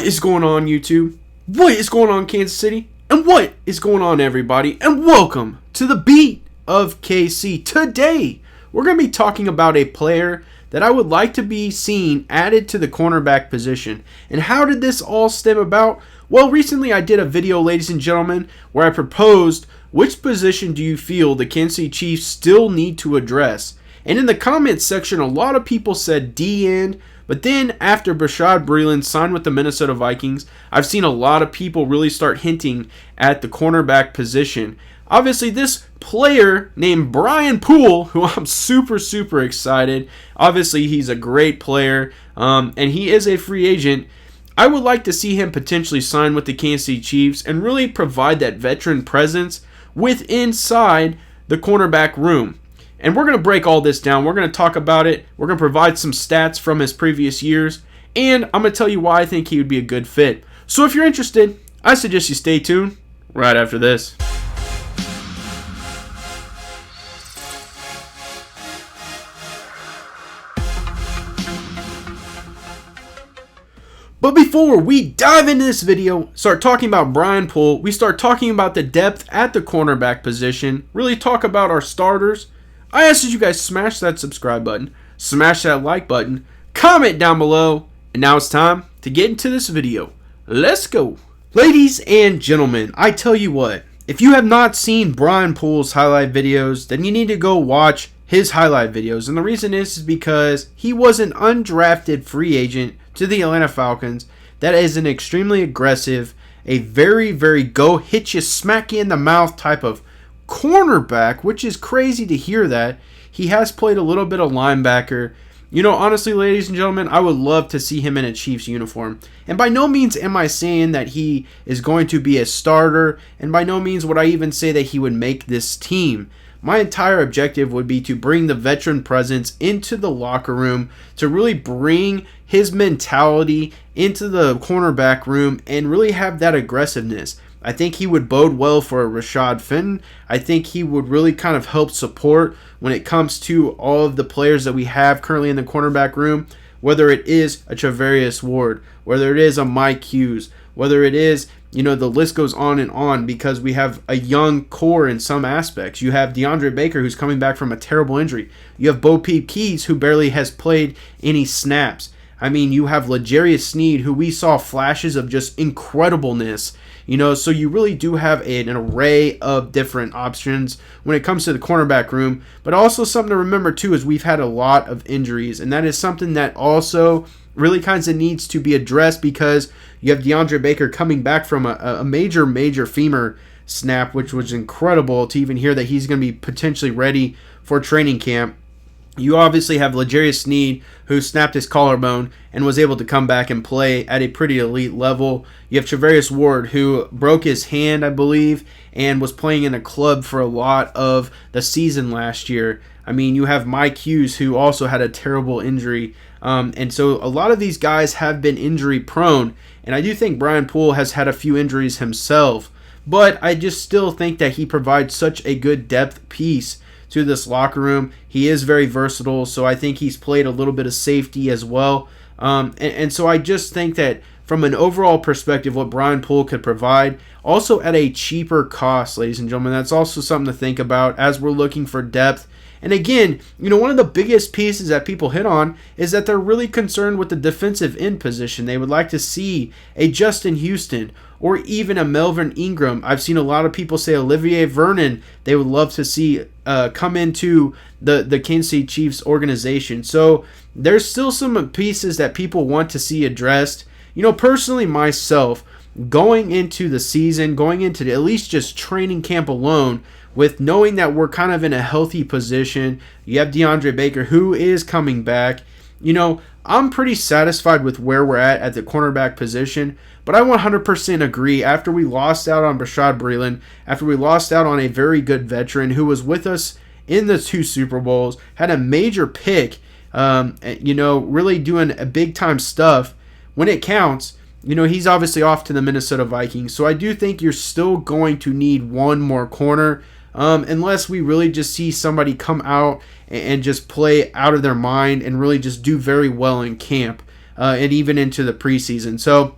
is going on, YouTube? What is going on, Kansas City? And what is going on, everybody? And welcome to the Beat of KC. Today, we're going to be talking about a player that I would like to be seen added to the cornerback position. And how did this all stem about? Well, recently I did a video, ladies and gentlemen, where I proposed which position do you feel the Kansas City Chiefs still need to address. And in the comments section, a lot of people said D-end. But then after Bashaud Breeland signed with the Minnesota Vikings, I've seen a lot of people really start hinting at the cornerback position. Obviously, this player named Brian Poole, who I'm super excited. Obviously, he's a great player, and he is a free agent. I would like to see him potentially sign with the Kansas City Chiefs and really provide that veteran presence with inside the cornerback room. And we're going to break all this down. We're going to talk about it. We're going to provide some stats from his previous years. And I'm going to tell you why I think he would be a good fit. So if you're interested, I suggest you stay tuned right after this. But before we dive into this video, start talking about Brian Poole, we start talking about the depth at the cornerback position, really talk about our starters, I ask that you guys smash that subscribe button, smash that like button, comment down below, and now it's time to get into this video. Let's go. Ladies and gentlemen, I tell you what, if you have not seen Brian Poole's highlight videos, then you need to go watch his highlight videos. And the reason is because he was an undrafted free agent to the Atlanta Falcons that is an extremely aggressive, a very go hit you, smack you in the mouth type of cornerback, which is crazy to hear that. He has played a little bit of linebacker. You know, honestly, ladies and gentlemen, I would love to see him in a Chiefs uniform. And by no means am I saying that he is going to be a starter, and by no means would I even say that he would make this team. My entire objective would be to bring the veteran presence into the locker room, to really bring his mentality into the cornerback room and really have that aggressiveness. I think he would bode well for a Rashad Fenton. I think he would really kind of help support when it comes to all of the players that we have currently in the cornerback room, whether it is a Travarius Ward, whether it is a Mike Hughes, whether it is, you know, the list goes on and on because we have a young core in some aspects. You have DeAndre Baker, who's coming back from a terrible injury. You have Bo Peep Keys, who barely has played any snaps. I mean, you have L'Jarius Sneed, who we saw flashes of just incredibleness. You know, so you really do have an array of different options when it comes to the cornerback room. But also something to remember, too, is we've had a lot of injuries. And that is something that also really kind of needs to be addressed because you have DeAndre Baker coming back from a major femur snap, which was incredible to even hear that he's going to be potentially ready for training camp. You obviously have L'Jarius Sneed, who snapped his collarbone and was able to come back and play at a pretty elite level. You have Travarius Ward, who broke his hand, I believe, and was playing in a club for a lot of the season last year. I mean, you have Mike Hughes, who also had a terrible injury. And so a lot of these guys have been injury prone. And I do think Brian Poole has had a few injuries himself. But I just still think that he provides such a good depth piece to this locker room. He is very versatile, so I think he's played a little bit of safety as well. And so I just think that from an overall perspective, what Brian Poole could provide, also at a cheaper cost, ladies and gentlemen, that's also something to think about as we're looking for depth. And again, you know, one of the biggest pieces that people hit on is that they're really concerned with the defensive end position. They would like to see a Justin Houston or even a Melvin Ingram. I've seen a lot of people say Olivier Vernon they would love to see come into the Kansas City Chiefs organization. So there's still some pieces that people want to see addressed. You know, personally myself, going into the season, going into at least just training camp alone, with knowing that we're kind of in a healthy position, you have DeAndre Baker, who is coming back. You know, I'm pretty satisfied with where we're at the cornerback position, but I 100% agree. After we lost out on Bashaud Breeland, after we lost out on a very good veteran who was with us in the 2 Super Bowls, had a major pick, you know, really doing a big-time stuff when it counts. You know, he's obviously off to the Minnesota Vikings, so I do think you're still going to need one more corner. unless we really just see somebody come out and just play out of their mind and really just do very well in camp and even into the preseason. So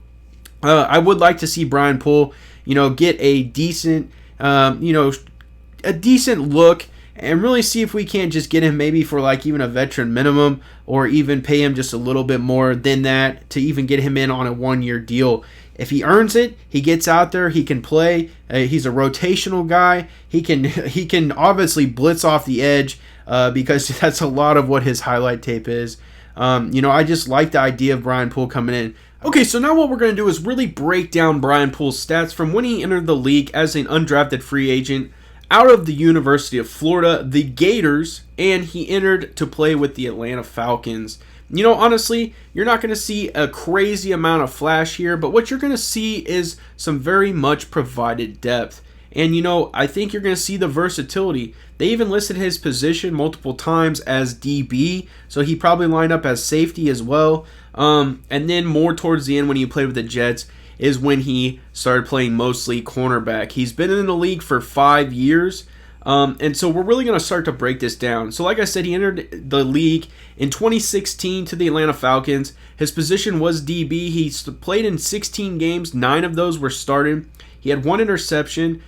I would like to see Brian Poole, get a decent, a decent look and really see if we can't just get him maybe for like even a veteran minimum, or even pay him just a little bit more than that to even get him in on a 1-year deal. If he earns it, he gets out there, he can play. He's a rotational guy. He can obviously blitz off the edge because that's a lot of what his highlight tape is. I just like the idea of Brian Poole coming in. Okay, so now what we're going to do is really break down Brian Poole's stats from when he entered the league as an undrafted free agent out of the University of Florida, the Gators, and he entered to play with the Atlanta Falcons. Honestly, you're not going to see a crazy amount of flash here, but what you're going to see is some very much provided depth. And, I think you're going to see the versatility. They even listed his position multiple times as DB, so he probably lined up as safety as well. And then more towards the end when he played with the Jets is when he started playing mostly cornerback. He's been in the league for 5 years. And so we're really going to start to break this down. So like I said, he entered the league in 2016 to the Atlanta Falcons. His position was DB. He played in 16 games. 9 of those were started. He had 1 interception.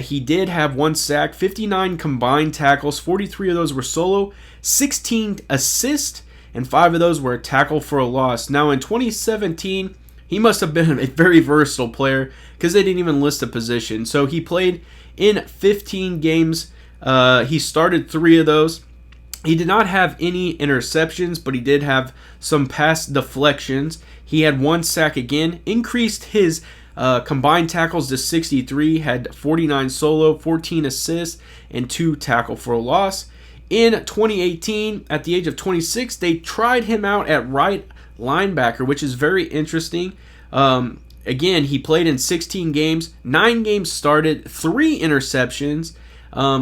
He did have 1 sack, 59 combined tackles. 43 of those were solo, 16 assists, and 5 of those were a tackle for a loss. Now in 2017, he must have been a very versatile player because they didn't even list a position. So he played in 15 games. He started 3 of those. He did not have any interceptions, but he did have some pass deflections. He had 1 sack again, increased his combined tackles to 63, had 49 solo, 14 assists, and 2 tackle for a loss. In 2018, at the age of 26, they tried him out at right linebacker, which is very interesting. Again, he played in 16 games, 9 games started, 3 interceptions,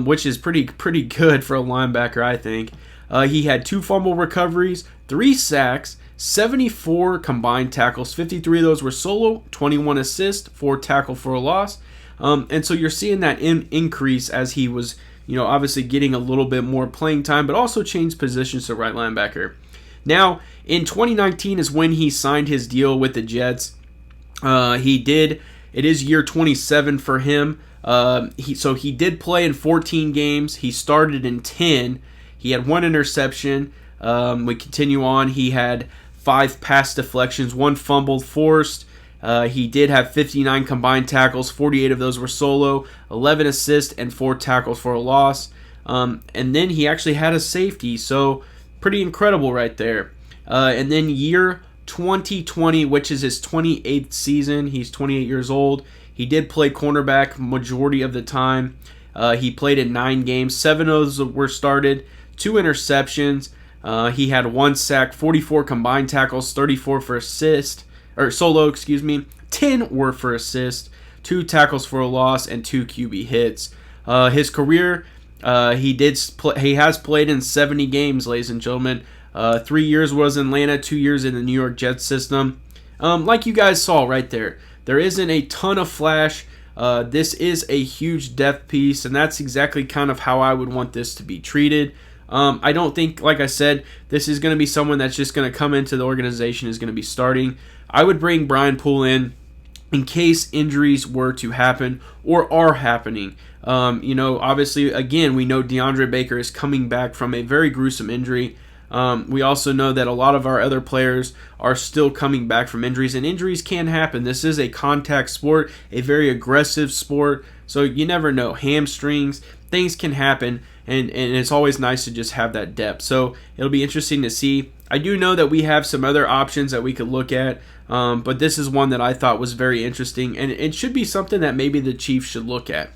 which is pretty good for a linebacker, I think. He had 2 fumble recoveries, 3 sacks, 74 combined tackles, 53 of those were solo, 21 assists, 4 tackle for a loss. And so you're seeing that increase as he was, obviously getting a little bit more playing time, but also changed positions to right linebacker. Now, in 2019 is when he signed his deal with the Jets. It is year 27 for him. He did play in 14 games. He started in 10. He had 1 interception. We continue on. He had 5 pass deflections, 1 fumble forced. He did have 59 combined tackles. 48 of those were solo, 11 assists, and 4 tackles for a loss. And then he actually had a safety, so pretty incredible right there. And then year 2020, which is his 28th season. He's 28 years old. He did play cornerback majority of the time. He played in 9 games. 7 of those were started, 2 interceptions. He had 1 sack, 44 combined tackles, 34 for solo, 10 were for assist, 2 tackles for a loss, and 2 QB hits. His career, he has played in 70 games, ladies and gentlemen. 3 years was in Atlanta, 2 years in the New York Jets system. Like you guys saw right there, there isn't a ton of flash. This is a huge depth piece, and that's exactly kind of how I would want this to be treated. I don't think, like I said, this is going to be someone that's just going to come into the organization, is going to be starting. I would bring Brian Poole in case injuries were to happen or are happening. Obviously, again, we know DeAndre Baker is coming back from a very gruesome injury. We also know that a lot of our other players are still coming back from injuries, and injuries can happen. This is a contact sport, a very aggressive sport, so you never know. Hamstrings, things can happen, and it's always nice to just have that depth. So it'll be interesting to see. I do know that we have some other options that we could look at, but this is one that I thought was very interesting, and it should be something that maybe the Chiefs should look at.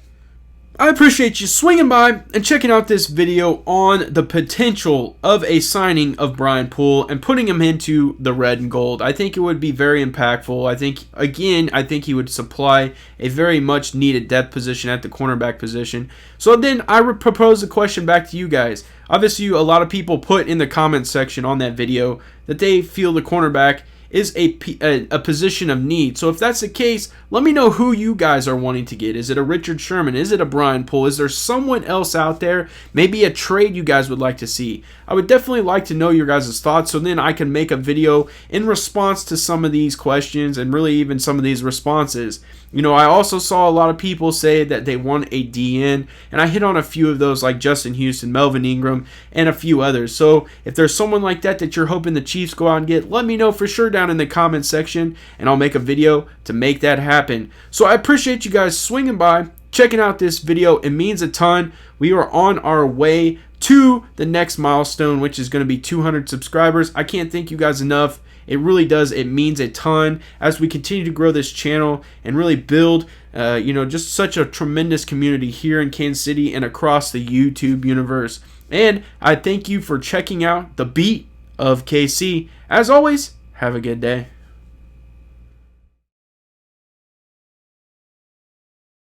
I appreciate you swinging by and checking out this video on the potential of a signing of Brian Poole and putting him into the red and gold. I think it would be very impactful. I think he would supply a very much needed depth position at the cornerback position. So then I would propose a question back to you guys. Obviously, a lot of people put in the comments section on that video that they feel the cornerback is a position of need. So if that's the case, let me know who you guys are wanting to get. Is it a Richard Sherman? Is it a Brian Poole? Is there someone else out there? Maybe a trade you guys would like to see. I would definitely like to know your guys' thoughts, so then I can make a video in response to some of these questions and really even some of these responses. You know, I also saw a lot of people say that they want a DN, and I hit on a few of those like Justin Houston, Melvin Ingram, and a few others. So if there's someone like that you're hoping the Chiefs go out and get, let me know for sure down in the comment section, and I'll make a video to make that happen. So I appreciate you guys swinging by, checking out this video. It means a ton. We are on our way to the next milestone, which is going to be 200 subscribers. I can't thank you guys enough. It really does. It means a ton as we continue to grow this channel and really build, just such a tremendous community here in Kansas City and across the YouTube universe. And I thank you for checking out the Beat of KC. As always, have a good day.